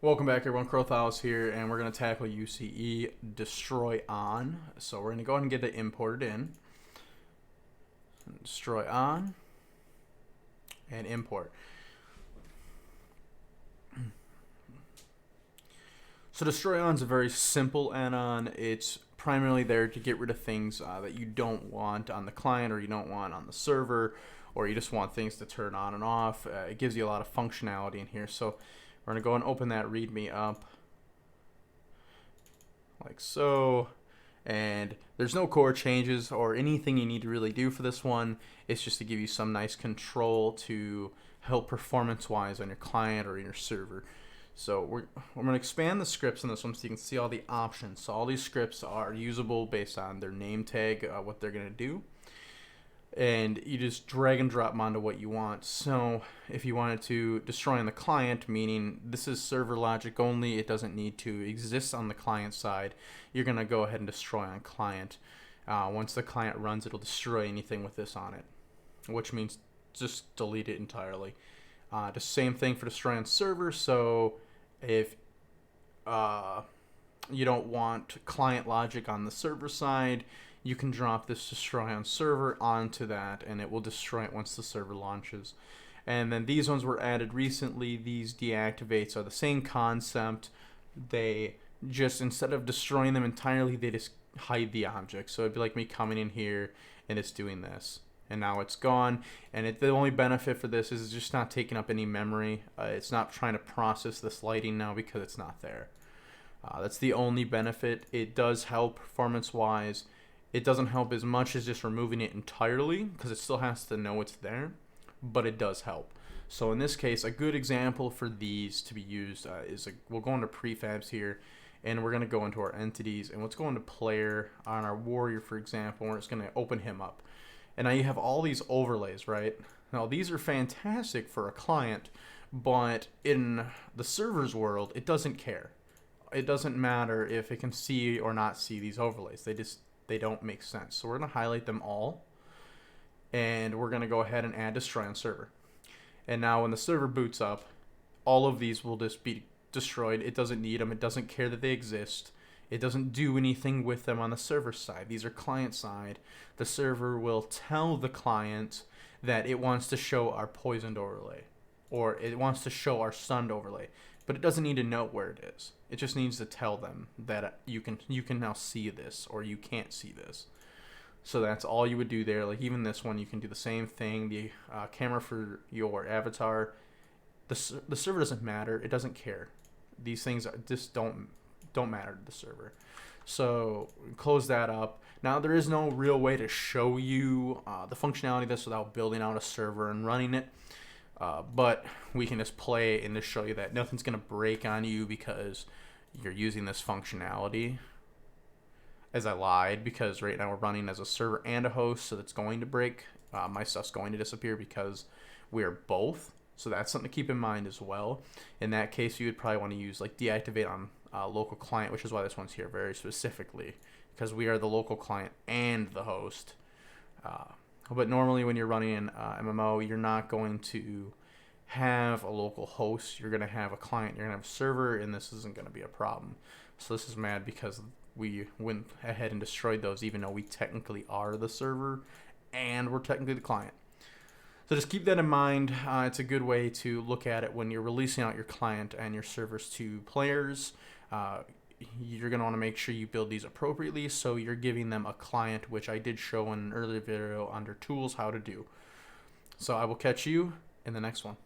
Welcome back everyone, Crowon here, and we're going to tackle UCE Destroy On. So we're going to go ahead and get it imported in. Destroy On and import. So Destroy On is a very simple add-on. It's primarily there to get rid of things that you don't want on the client or you don't want on the server, or you just want things to turn on and off. It gives you a lot of functionality in here. So we're going to go and open that README up like so. And there's no core changes or anything you need to really do for this one. It's just to give you some nice control to help performance-wise on your client or in your server. So we're going to expand the scripts in this one so you can see all the options. So all these scripts are usable based on their name tag, what they're going to do. And you just drag and drop them onto what you want. So if you wanted to destroy on the client, meaning this is server logic only, it doesn't need to exist on the client side, you're going to go ahead and destroy on client. Once the client runs, it'll destroy anything with this on it, which means just delete it entirely. The same thing for destroy on server. So if you don't want client logic on the server side, you can drop this destroy on server onto that, and it will destroy it once the server launches. And then these ones were added recently. These deactivates are the same concept. They just, instead of destroying them entirely, they just hide the object. So it'd be like me coming in here and it's doing this, and now it's gone. And the only benefit for this is it's just not taking up any memory. It's not trying to process this lighting now because it's not there. That's the only benefit. It does help performance-wise. It doesn't help as much as just removing it entirely because it still has to know it's there, but it does help. So in this case, a good example for these to be used is we'll go into prefabs here, and we're going to go into our entities, and let's go into player on our warrior, for example. We're just going to open him up. And now you have all these overlays, right? Now these are fantastic for a client, but in the server's world, it doesn't care. It doesn't matter if it can see or not see these overlays. They don't make sense. So we're going to highlight them all, and we're going to go ahead and add destroy on server. And now when the server boots up, all of these will just be destroyed. It doesn't need them. It doesn't care that they exist. It doesn't do anything with them on the server side. These are client side. The server will tell the client that it wants to show our poisoned overlay, or it wants to show our stunned overlay, but it doesn't need to know where it is. It just needs to tell them that you can now see this, or you can't see this. So that's all you would do there. Like even this one, you can do the same thing. The camera for your avatar, the server doesn't matter. It doesn't care. These things just don't matter to the server. So close that up. Now there is no real way to show you the functionality of this without building out a server and running it. But we can just play and just show you that nothing's going to break on you because you're using this functionality. As I lied, because right now we're running as a server and a host, so that's going to break. My stuff's going to disappear because we are both. So that's something to keep in mind as well. In that case, you would probably want to use like deactivate on local client, which is why this one's here very specifically, because we are the local client and the host. But normally when you're running an MMO, you're not going to have a local host. You're going to have a client. You're going to have a server, and this isn't going to be a problem. So this is mad because we went ahead and destroyed those, even though we technically are the server and we're technically the client. So just keep that in mind. It's a good way to look at it when you're releasing out your client and your servers to players. You're going to want to make sure you build these appropriately, so you're giving them a client, which I did show in an earlier video under tools how to do. So I will catch you in the next one.